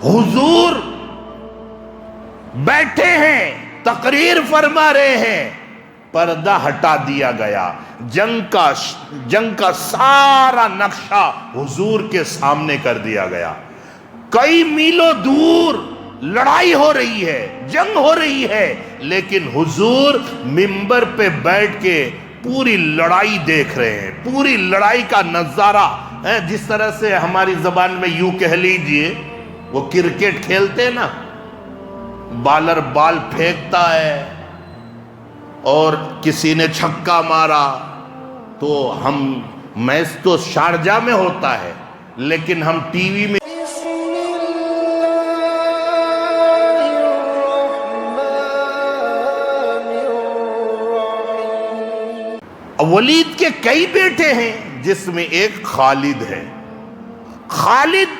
حضور بیٹھے ہیں، تقریر فرما رہے ہیں، پردہ ہٹا دیا گیا، جنگ کا سارا نقشہ حضور کے سامنے کر دیا گیا۔ کئی میلوں دور لڑائی ہو رہی ہے، جنگ ہو رہی ہے، لیکن حضور منبر پہ بیٹھ کے پوری لڑائی دیکھ رہے ہیں، پوری لڑائی کا نظارہ ہے۔ جس طرح سے ہماری زبان میں یوں کہہ لیجئے، وہ کرکٹ کھیلتے نا، بالر بال پھینکتا ہے اور کسی نے چھکا مارا تو میچ تو شارجہ میں ہوتا ہے، لیکن ہم ٹی وی میں ولید کے کئی بیٹے ہیں، جس میں ایک خالد ہے۔ خالد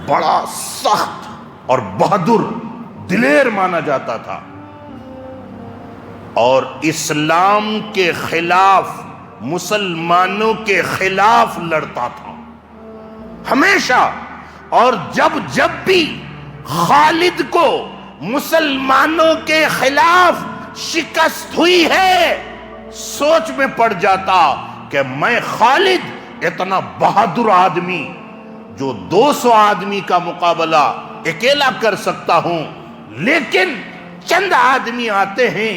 بڑا سخت اور بہادر دلیر مانا جاتا تھا، اور اسلام کے خلاف، مسلمانوں کے خلاف لڑتا تھا ہمیشہ۔ اور جب بھی خالد کو مسلمانوں کے خلاف شکست ہوئی ہے، سوچ میں پڑ جاتا کہ میں خالد اتنا بہادر آدمی جو 200 آدمی کا مقابلہ اکیلا کر سکتا ہوں، لیکن چند آدمی آتے ہیں،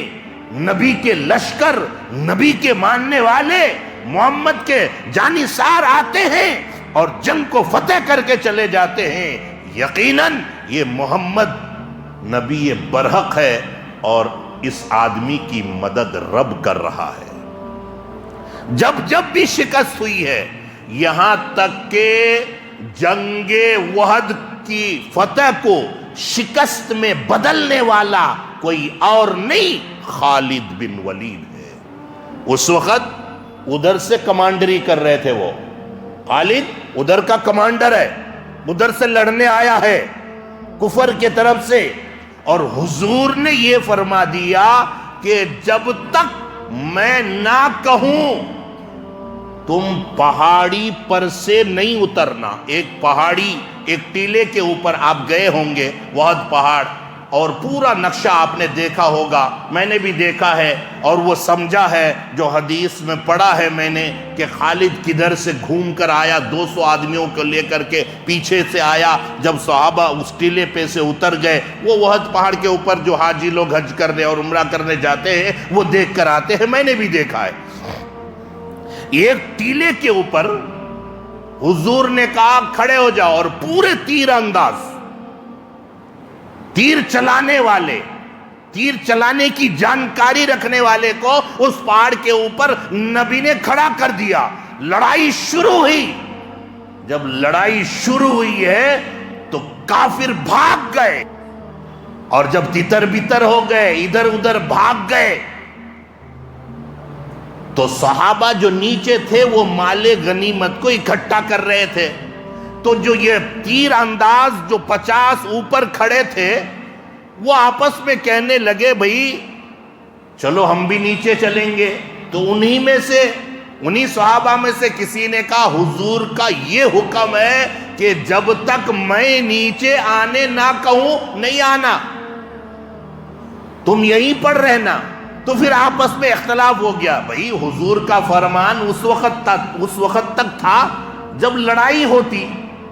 نبی کے لشکر، نبی کے ماننے والے، محمد کے جانثار آتے ہیں اور جنگ کو فتح کر کے چلے جاتے ہیں، یقیناً یہ محمد نبی برحق ہے اور اس آدمی کی مدد رب کر رہا ہے۔ جب بھی شکست ہوئی ہے، یہاں تک کہ جنگ وحد کی فتح کو شکست میں بدلنے والا کوئی اور نہیں، خالد بن ولید ہے۔ اس وقت ادھر سے کمانڈری کر رہے تھے وہ، خالد ادھر کا کمانڈر ہے، ادھر سے لڑنے آیا ہے کفر کے طرف سے، اور حضور نے یہ فرما دیا کہ جب تک میں نہ کہوں تم پہاڑی پر سے نہیں اترنا۔ ایک پہاڑی، ایک ٹیلے کے اوپر آپ گئے ہوں گے، وحد پہاڑ، اور پورا نقشہ آپ نے دیکھا ہوگا، میں نے بھی دیکھا ہے اور وہ سمجھا ہے، جو حدیث میں پڑھا ہے میں نے، کہ خالد کدھر سے گھوم کر آیا، 200 آدمیوں کو لے کر کے پیچھے سے آیا۔ جب صحابہ اس ٹیلے پہ سے اتر گئے، وہ وحد پہاڑ کے اوپر جو حاجی لوگ حج کرنے اور عمرہ کرنے جاتے ہیں وہ دیکھ کر آتے ہیں، میں نے بھی دیکھا ہے۔ ایک ٹیلے کے اوپر حضور نے کہا کھڑے ہو جاؤ، اور پورے تیر انداز، تیر چلانے والے، تیر چلانے کی جانکاری رکھنے والے کو اس پہاڑ کے اوپر نبی نے کھڑا کر دیا۔ لڑائی شروع ہوئی۔ جب لڑائی شروع ہوئی ہے تو کافر بھاگ گئے، اور جب تتر بتر ہو گئے، ادھر ادھر بھاگ گئے، تو صحابہ جو نیچے تھے وہ مال غنیمت کو اکٹھا کر رہے تھے۔ تو جو یہ تیر انداز جو 50 اوپر کھڑے تھے، وہ آپس میں کہنے لگے بھئی چلو ہم بھی نیچے چلیں گے۔ تو انہی صحابہ میں سے کسی نے کہا حضور کا یہ حکم ہے کہ جب تک میں نیچے آنے نہ کہوں نہیں آنا، تم یہیں پر رہنا۔ تو پھر آپس میں اختلاف ہو گیا، بھئی حضور کا فرمان اس وقت تک تھا جب لڑائی ہوتی،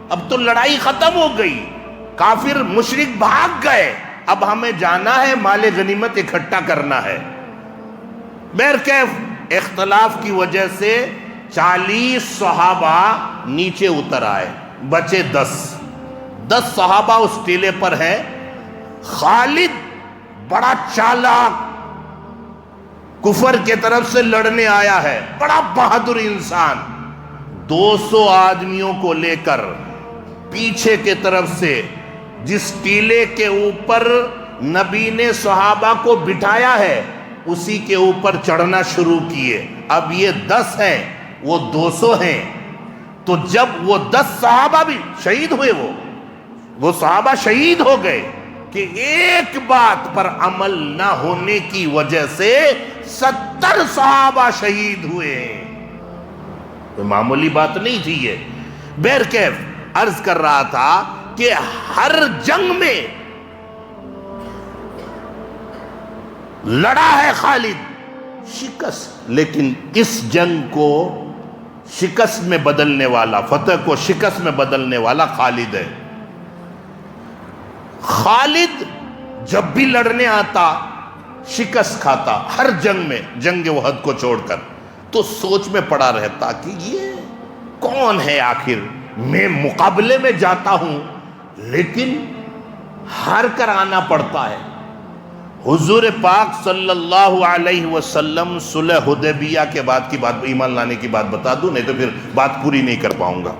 اب تو لڑائی ختم ہو گئی، کافر مشرک بھاگ گئے، اب ہمیں جانا ہے، مال غنیمت اکٹھا کرنا ہے۔ بہرکیف اختلاف کی وجہ سے 40 صحابہ نیچے اتر آئے، بچے 10 صحابہ اس ٹیلے پر ہیں۔ خالد بڑا چالاک، کفر کے طرف سے لڑنے آیا ہے، بڑا بہادر انسان، 200 آدمیوں کو لے کر پیچھے کے طرف سے جس ٹیلے کے اوپر نبی نے صحابہ کو بٹھایا ہے اسی کے اوپر چڑھنا شروع کیے۔ اب یہ 10 ہیں، وہ 200 ہیں، تو جب وہ 10 صحابہ بھی شہید ہوئے، وہ صحابہ شہید ہو گئے کہ ایک بات پر عمل نہ ہونے کی وجہ سے 70 صحابہ شہید ہوئے۔ تو معمولی بات نہیں تھی یہ۔ بہرکیف عرض کر رہا تھا کہ کہ ہر جنگ میں لڑا ہے خالد، شکست، لیکن اس جنگ کو شکست میں بدلنے والا، فتح کو شکست میں بدلنے والا خالد ہے۔ خالد جب بھی لڑنے آتا شکست کھاتا، ہر جنگ میں، جنگ احد کو چھوڑ کر، تو سوچ میں پڑا رہتا کہ یہ کون ہے آخر، میں مقابلے میں جاتا ہوں لیکن ہار کر آنا پڑتا ہے۔ حضور پاک صلی اللہ علیہ وسلم صلح حدیبیہ کے بعد کی بات، ایمان لانے کی بات بتا دوں، نہیں تو پھر بات پوری نہیں کر پاؤں گا۔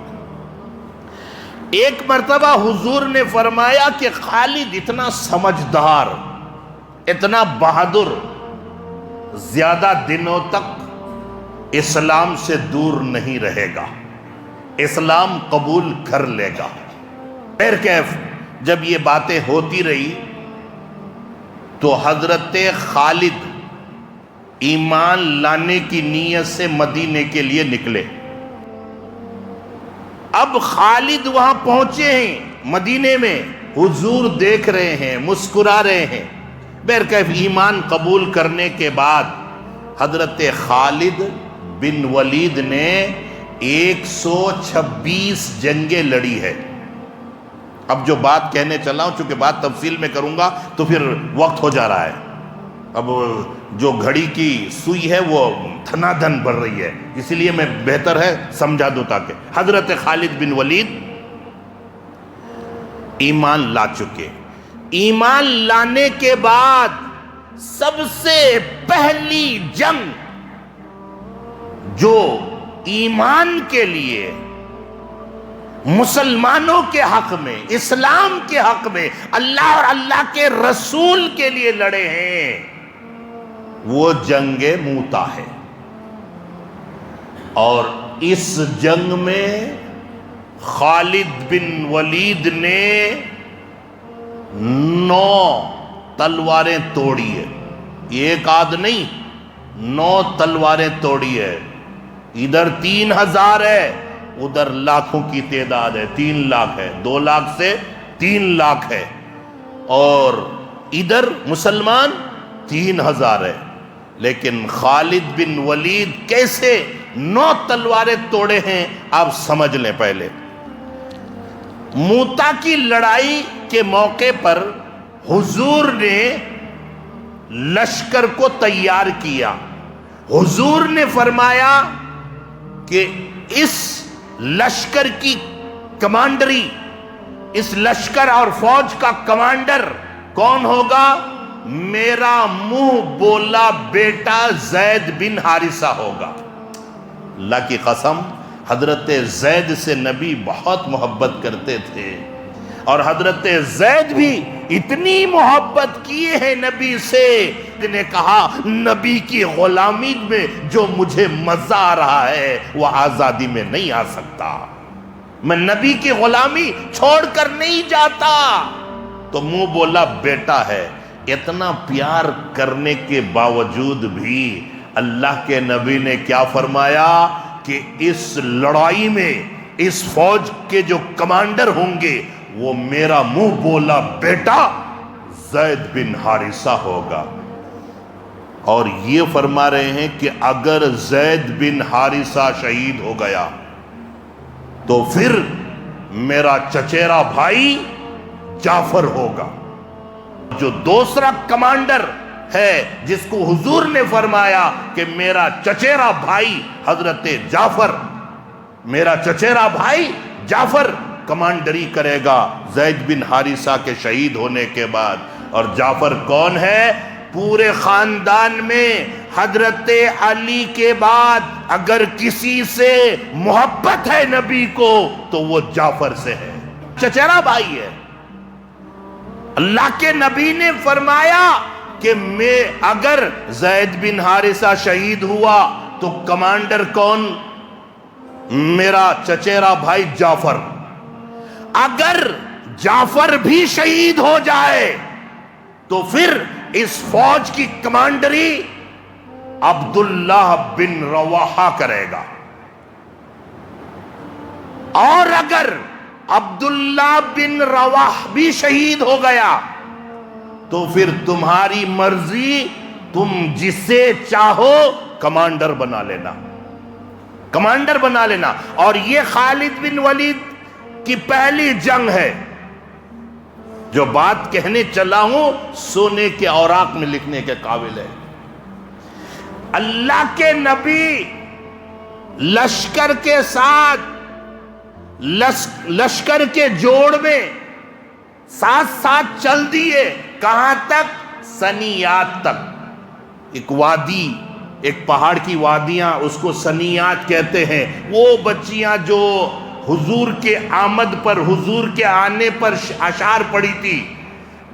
ایک مرتبہ حضور نے فرمایا کہ خالد اتنا سمجھدار، اتنا بہادر، زیادہ دنوں تک اسلام سے دور نہیں رہے گا، اسلام قبول کر لے گا۔ خیر کیف جب یہ باتیں ہوتی رہی تو حضرت خالد ایمان لانے کی نیت سے مدینے کے لیے نکلے۔ اب خالد وہاں پہنچے ہیں مدینے میں، حضور دیکھ رہے ہیں، مسکرا رہے ہیں۔ بہرکیف ایمان قبول کرنے کے بعد حضرت خالد بن ولید نے 126 جنگیں لڑی ہے۔ اب جو بات کہنے چلا ہوں، چونکہ بات تفصیل میں کروں گا تو پھر وقت ہو جا رہا ہے، اب جو گھڑی کی سوئی ہے وہ دھنا دھن بڑھ رہی ہے، اسی لیے میں بہتر ہے سمجھا دوں تاکہ۔ حضرت خالد بن ولید ایمان لا چکے، ایمان لانے کے بعد سب سے پہلی جنگ جو ایمان کے لیے، مسلمانوں کے حق میں، اسلام کے حق میں، اللہ اور اللہ کے رسول کے لیے لڑے ہیں، وہ جنگ موتا ہے۔ اور اس جنگ میں خالد بن ولید نے 9 تلواریں توڑی ہے، ایک آدھ نہیں، 9 تلواریں توڑی ہے۔ ادھر 3000 ہے، ادھر لاکھوں کی تعداد ہے، 3 لاکھ ہے، 2 لاکھ سے 3 لاکھ ہے، اور ادھر مسلمان 3000 ہے۔ لیکن خالد بن ولید کیسے 9 تلواریں توڑے ہیں آپ سمجھ لیں۔ پہلے موتا کی لڑائی کے موقع پر حضور نے لشکر کو تیار کیا۔ حضور نے فرمایا کہ اس لشکر کی کمانڈری، اس لشکر اور فوج کا کمانڈر کون ہوگا؟ میرا منہ بولا بیٹا زید بن حارثہ ہوگا۔ اللہ کی قسم، حضرت زید سے نبی بہت محبت کرتے تھے، اور حضرت زید بھی اتنی محبت کیے ہیں نبی سے، نے کہا نبی کی غلامی میں جو مجھے مزہ آ رہا ہے وہ آزادی میں نہیں آ سکتا، میں نبی کی غلامی چھوڑ کر نہیں جاتا۔ تو منہ بولا بیٹا ہے، اتنا پیار کرنے کے باوجود بھی اللہ کے نبی نے کیا فرمایا کہ اس لڑائی میں اس فوج کے جو کمانڈر ہوں گے وہ میرا منہ بولا بیٹا زید بن حارثہ ہوگا۔ اور یہ فرما رہے ہیں کہ اگر زید بن حارثہ شہید ہو گیا تو پھر میرا چچیرا بھائی جعفر ہوگا۔ جو دوسرا کمانڈر ہے جس کو حضور نے فرمایا کہ میرا چچیرا بھائی حضرت جعفر، میرا چچیرا بھائی جعفر کمانڈری کرے گا زید بن حارثہ کے شہید ہونے کے بعد۔ اور جعفر کون ہے؟ پورے خاندان میں حضرت علی کے بعد اگر کسی سے محبت ہے نبی کو تو وہ جعفر سے ہے، چچیرا بھائی ہے۔ اللہ کے نبی نے فرمایا کہ میں اگر زید بن حارثہ شہید ہوا تو کمانڈر کون؟ میرا چچیرا بھائی جعفر۔ اگر جعفر بھی شہید ہو جائے تو پھر اس فوج کی کمانڈری عبداللہ بن رواحہ کرے گا، اور اگر عبداللہ بن رواح بھی شہید ہو گیا، تو پھر تمہاری مرضی، تم جسے چاہو کمانڈر بنا لینا، کمانڈر بنا لینا۔ اور یہ خالد بن ولید کی پہلی جنگ ہے۔ جو بات کہنے چلا ہوں سونے کے اوراق میں لکھنے کے قابل ہے۔ اللہ کے نبی لشکر کے ساتھ، لشکر کے جوڑ میں ساتھ ساتھ چل دیے، کہاں تک؟ سنیات تک۔ ایک وادی، ایک پہاڑ کی وادیاں، اس کو سنیات کہتے ہیں۔ وہ بچیاں جو حضور کے آمد پر، حضور کے آنے پر اشعار پڑھی تھی،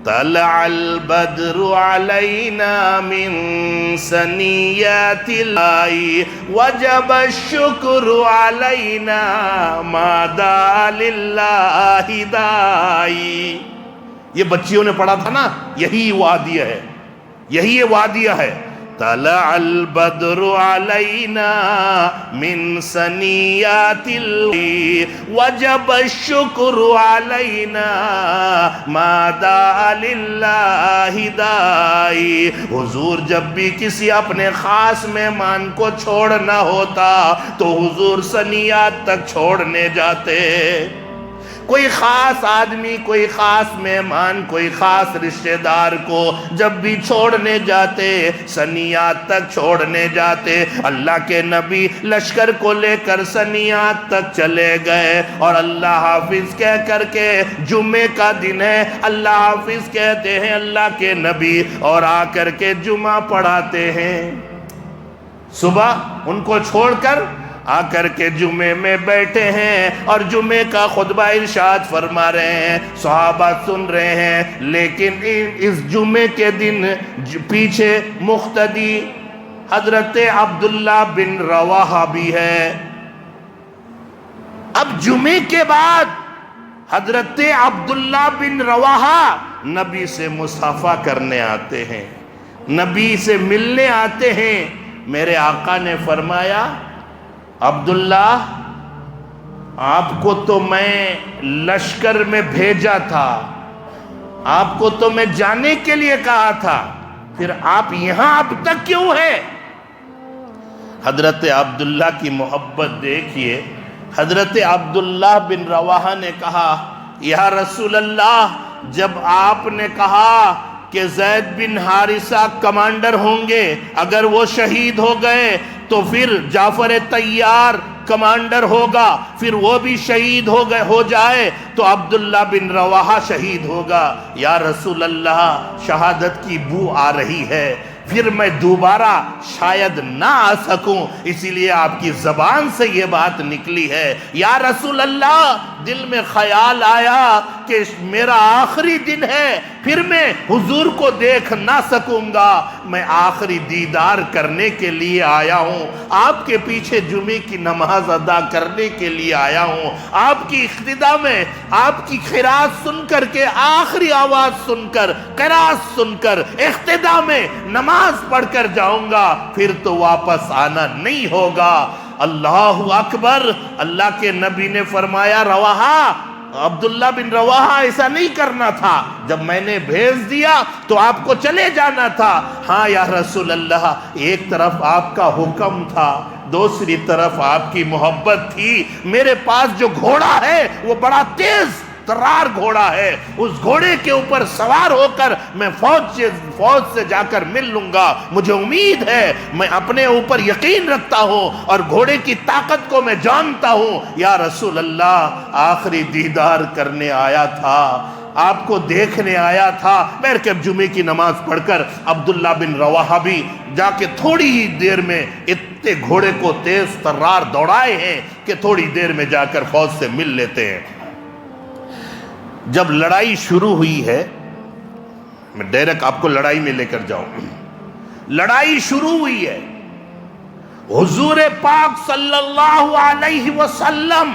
طلع البدر علینا من سنیات اللہ وجب الشکر علینا ما دعا للہ داعی۔ یہ بچیوں نے پڑھا تھا نا، یہی وادیہ ہے، یہی وادیہ ہے۔ طلع البدر علینا من سنیات اللہ وجب الشکر علینا ما دعا للہ داعی۔ حضور جب بھی کسی اپنے خاص مہمان کو چھوڑنا ہوتا تو حضور سنیات تک چھوڑنے جاتے۔ کوئی خاص آدمی، کوئی خاص مہمان، کوئی خاص رشتہ دار کو جب بھی چھوڑنے جاتے سنیات تک چھوڑنے جاتے۔ اللہ کے نبی لشکر کو لے کر سنیات تک چلے گئے، اور اللہ حافظ کہہ کر کے، جمعے کا دن ہے، اللہ حافظ کہتے ہیں اللہ کے نبی، اور آ کر کے جمعہ پڑھاتے ہیں۔ صبح ان کو چھوڑ کر آ کر کے جمعے میں بیٹھے ہیں اور جمعے کا خطبہ ارشاد فرما رہے ہیں، صحابہ سن رہے ہیں۔ لیکن اس جمعے کے دن پیچھے مقتدی حضرت عبداللہ بن رواحہ بھی ہے۔ اب جمعے کے بعد حضرت عبداللہ بن رواحہ نبی سے مصافحہ کرنے آتے ہیں، نبی سے ملنے آتے ہیں۔ میرے آقا نے فرمایا، عبداللہ آپ کو تو میں لشکر میں بھیجا تھا، آپ کو تو میں جانے کے لیے کہا تھا، پھر آپ یہاں اب تک کیوں ہے؟ حضرت عبداللہ کی محبت دیکھیے۔ حضرت عبداللہ بن رواحہ نے کہا، یا رسول اللہ، جب آپ نے کہا کہ زید بن حارثہ کمانڈر ہوں گے، اگر وہ شہید ہو گئے تو پھر جعفر طیار کمانڈر ہوگا، پھر وہ بھی شہید ہو جائے تو عبداللہ بن رواحہ شہید ہوگا۔ یا رسول اللہ، شہادت کی بو آ رہی ہے، پھر میں دوبارہ شاید نہ آ سکوں، اسی لیے آپ کی زبان سے یہ بات نکلی ہے۔ یا رسول اللہ، دل میں خیال آیا کہ میرا آخری دن ہے، پھر میں حضور کو دیکھ نہ سکوں گا، میں آخری دیدار کرنے کے لیے آیا ہوں، آپ کے پیچھے جمعے کی نماز ادا کرنے کے لیے آیا ہوں، آپ کی اقتدا میں آپ کی قرات سن کر کے، آخری آواز سن کر، قرات سن کر اقتدا میں نماز پڑھ کر جاؤں گا، پھر تو واپس آنا نہیں ہوگا۔ اللہ اکبر۔ اللہ کے نبی نے فرمایا، رواحہ، عبداللہ بن رواحہ، ایسا نہیں کرنا تھا، جب میں نے بھیج دیا تو آپ کو چلے جانا تھا۔ ہاں یا رسول اللہ، ایک طرف آپ کا حکم تھا، دوسری طرف آپ کی محبت تھی۔ میرے پاس جو گھوڑا ہے وہ بڑا تیز ترار گھوڑا ہے، اس گھوڑے کے اوپر سوار ہو کر میں فوج سے جا کر مل لوں گا، مجھے امید ہے، میں اپنے اوپر یقین رکھتا ہوں اور گھوڑے کی طاقت کو میں جانتا ہوں۔ یا رسول اللہ، آخری دیدار کرنے آیا تھا، آپ کو دیکھنے آیا تھا۔ مرکب جمعے کی نماز پڑھ کر عبداللہ بن رواحہ بھی جا کے تھوڑی ہی دیر میں اتنے گھوڑے کو تیز ترار دوڑائے ہیں کہ تھوڑی دیر میں جا کر فوج سے مل لیتے ہیں۔ جب لڑائی شروع ہوئی ہے، میں ڈائریکٹ آپ کو لڑائی میں لے کر جاؤں، لڑائی شروع ہوئی ہے، حضور پاک صلی اللہ علیہ وسلم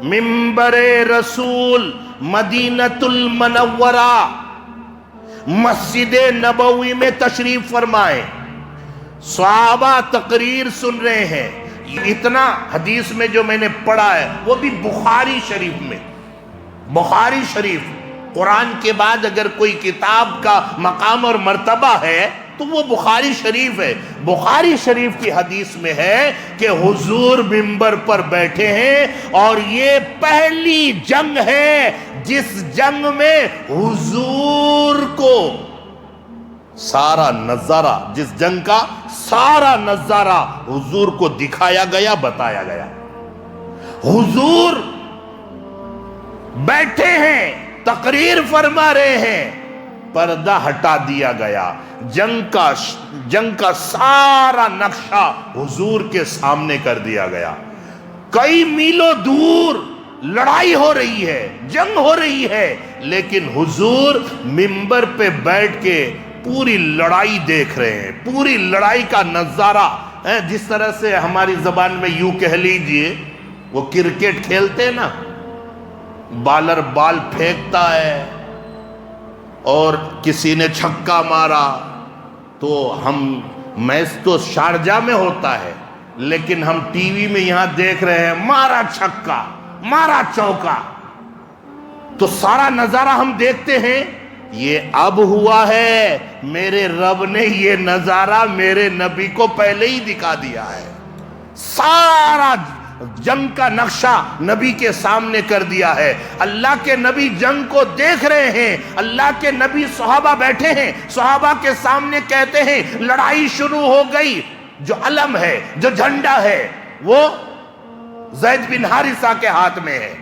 منبر رسول مدینۃ المنورہ مسجد نبوی میں تشریف فرمائے، صحابہ تقریر سن رہے ہیں۔ اتنا حدیث میں جو میں نے پڑھا ہے وہ بھی بخاری شریف میں، بخاری شریف قرآن کے بعد اگر کوئی کتاب کا مقام اور مرتبہ ہے تو وہ بخاری شریف ہے۔ بخاری شریف کی حدیث میں ہے کہ حضور منبر پر بیٹھے ہیں اور یہ پہلی جنگ ہے جس جنگ میں حضور کو سارا نظارہ، جس جنگ کا سارا نظارہ حضور کو دکھایا گیا، بتایا گیا۔ حضور بیٹھے ہیں، تقریر فرما رہے ہیں، پردہ ہٹا دیا گیا، جنگ کا سارا نقشہ حضور کے سامنے کر دیا گیا۔ کئی میلوں دور لڑائی ہو رہی ہے، جنگ ہو رہی ہے، لیکن حضور منبر پہ بیٹھ کے پوری لڑائی دیکھ رہے ہیں، پوری لڑائی کا نظارہ۔ جس طرح سے ہماری زبان میں یوں کہہ لیجئے، وہ کرکٹ کھیلتے ہیں نا، بالر بال پھینکتا ہے اور کسی نے چھکا مارا تو میچ تو شارجہ میں ہوتا ہے، لیکن ہم ٹی وی میں یہاں دیکھ رہے ہیں مارا چھکا، مارا چوکا، تو سارا نظارہ ہم دیکھتے ہیں۔ یہ اب ہوا ہے، میرے رب نے یہ نظارہ میرے نبی کو پہلے ہی دکھا دیا ہے، سارا جنگ کا نقشہ نبی کے سامنے کر دیا ہے۔ اللہ کے نبی جنگ کو دیکھ رہے ہیں، اللہ کے نبی صحابہ بیٹھے ہیں، صحابہ کے سامنے کہتے ہیں لڑائی شروع ہو گئی۔ جو علم ہے، جو جھنڈا ہے، وہ زید بن حارثہ کے ہاتھ میں ہے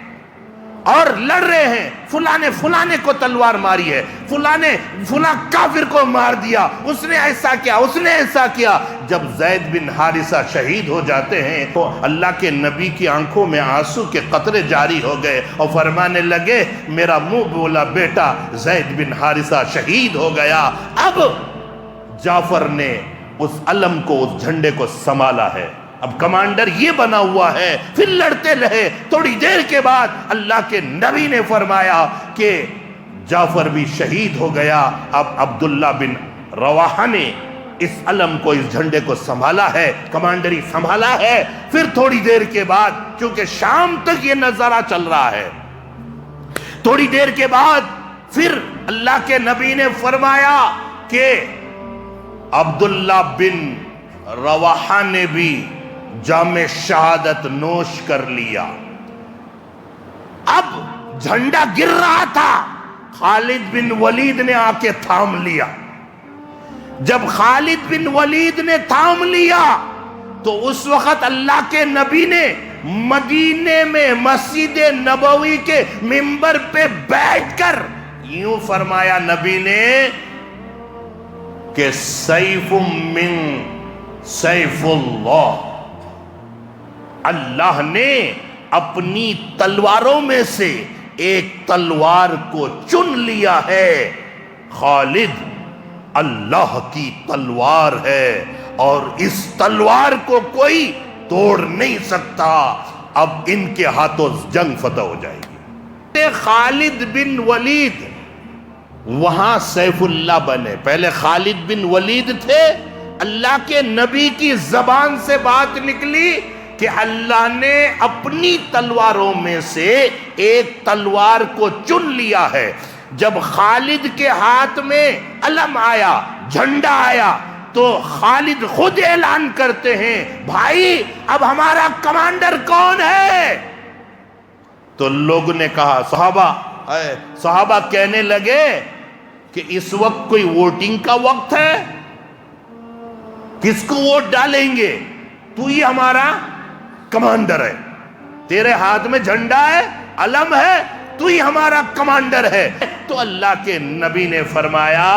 اور لڑ رہے ہیں، فلانے کو تلوار ماری ہے، فلاں کافر کو مار دیا، اس نے ایسا کیا، اس نے ایسا کیا۔ جب زید بن حارثہ شہید ہو جاتے ہیں تو اللہ کے نبی کی آنکھوں میں آنسو کے قطرے جاری ہو گئے اور فرمانے لگے میرا منہ بولا بیٹا زید بن حارثہ شہید ہو گیا۔ اب جعفر نے اس علم کو، اس جھنڈے کو سنبھالا ہے، اب کمانڈر یہ بنا ہوا ہے۔ پھر لڑتے رہے، تھوڑی دیر کے بعد اللہ کے نبی نے فرمایا کہ جعفر بھی شہید ہو گیا۔ اب عبداللہ بن رواحہ نے اس علم کو، اس جھنڈے کو سنبھالا ہے، کمانڈری سنبھالا ہے۔ پھر تھوڑی دیر کے بعد، چونکہ شام تک یہ نظارہ چل رہا ہے، تھوڑی دیر کے بعد پھر اللہ کے نبی نے فرمایا کہ عبداللہ بن رواحہ نے بھی جام شہادت نوش کر لیا۔ اب جھنڈا گر رہا تھا، خالد بن ولید نے آ کے تھام لیا۔ جب خالد بن ولید نے تھام لیا تو اس وقت اللہ کے نبی نے مدینے میں مسجد نبوی کے منبر پہ بیٹھ کر یوں فرمایا، نبی نے کہ سیف من سیف اللہ، اللہ نے اپنی تلواروں میں سے ایک تلوار کو چن لیا ہے، خالد اللہ کی تلوار ہے اور اس تلوار کو کوئی توڑ نہیں سکتا۔ اب ان کے ہاتھوں جنگ فتح ہو جائے گی۔ خالد بن ولید وہاں سیف اللہ بنے۔ پہلے خالد بن ولید تھے، اللہ کے نبی کی زبان سے بات نکلی کہ اللہ نے اپنی تلواروں میں سے ایک تلوار کو چن لیا ہے۔ جب خالد کے ہاتھ میں علم آیا، جھنڈا آیا، تو خالد خود اعلان کرتے ہیں بھائی اب ہمارا کمانڈر کون ہے؟ تو لوگوں نے کہا، صحابہ کہنے لگے کہ اس وقت کوئی ووٹنگ کا وقت ہے، کس کو ووٹ ڈالیں گے؟ تو ہی ہمارا کمانڈر ہے، تیرے ہاتھ میں جھنڈا ہے، علم ہے، تو ہی ہمارا کمانڈر ہے۔ تو اللہ کے نبی نے فرمایا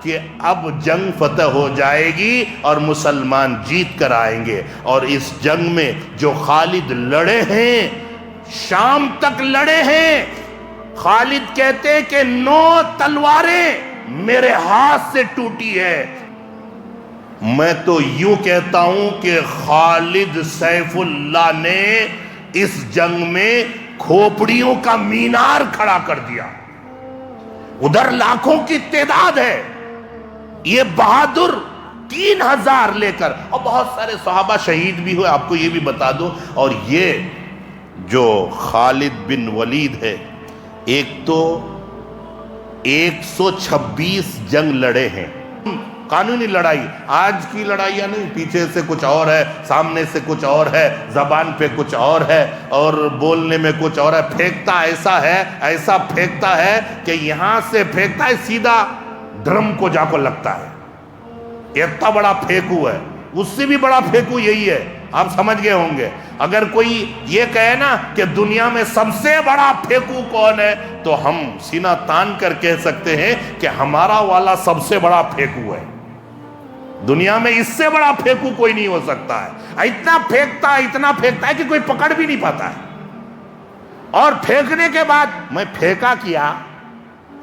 کہ اب جنگ فتح ہو جائے گی اور مسلمان جیت کر آئیں گے۔ اور اس جنگ میں جو خالد لڑے ہیں، شام تک لڑے ہیں، خالد کہتے ہیں کہ 9 تلواریں میرے ہاتھ سے ٹوٹی ہے۔ میں تو یوں کہتا ہوں کہ خالد سیف اللہ نے اس جنگ میں کھوپڑیوں کا مینار کھڑا کر دیا۔ ادھر لاکھوں کی تعداد ہے، یہ بہادر 3000 لے کر، اور بہت سارے صحابہ شہید بھی ہوئے، آپ کو یہ بھی بتا دوں۔ اور یہ جو خالد بن ولید ہے، ایک تو 126 جنگ لڑے ہیں، قانونی لڑائی، آج کی لڑائیاں نہیں، پیچھے سے کچھ اور ہے، سامنے سے کچھ اور ہے، زبان پہ کچھ اور ہے اور بولنے میں کچھ اور ہے، پھینکتا ایسا پھینکتا ہے کہ یہاں سے پھینکتا ہے سیدھا ڈرم کو جا کو لگتا ہے، اتنا بڑا پھینکو ہے، اس سے بھی بڑا پھینکو یہی ہے، آپ سمجھ گئے ہوں گے۔ اگر کوئی یہ کہے نا کہ دنیا میں سب سے بڑا پھینکو کون ہے، تو ہم سینہ تان کر کہہ سکتے ہیں کہ ہمارا والا سب سے بڑا پھینکو ہے، دنیا میں اس سے بڑا پھینکو کوئی نہیں ہو سکتا ہے، اتنا پھینکتا ہے کہ کوئی پکڑ بھی نہیں پاتا ہے۔ اور پھینکنے کے بعد میں پھینکا کیا،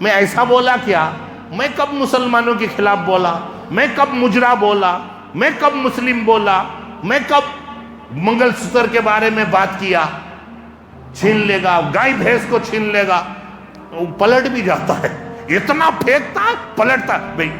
میں ایسا بولا کیا، میں کب مسلمانوں کے خلاف بولا، میں کب مجرا بولا، میں کب مسلم بولا، میں کب منگل سوتر کے بارے میں بات کیا، چھین لے گا، گائے بھینس کو چھین لے گا، وہ پلٹ بھی جاتا ہے، اتنا پھینکتا ہے پلٹتا ہے۔ بھئی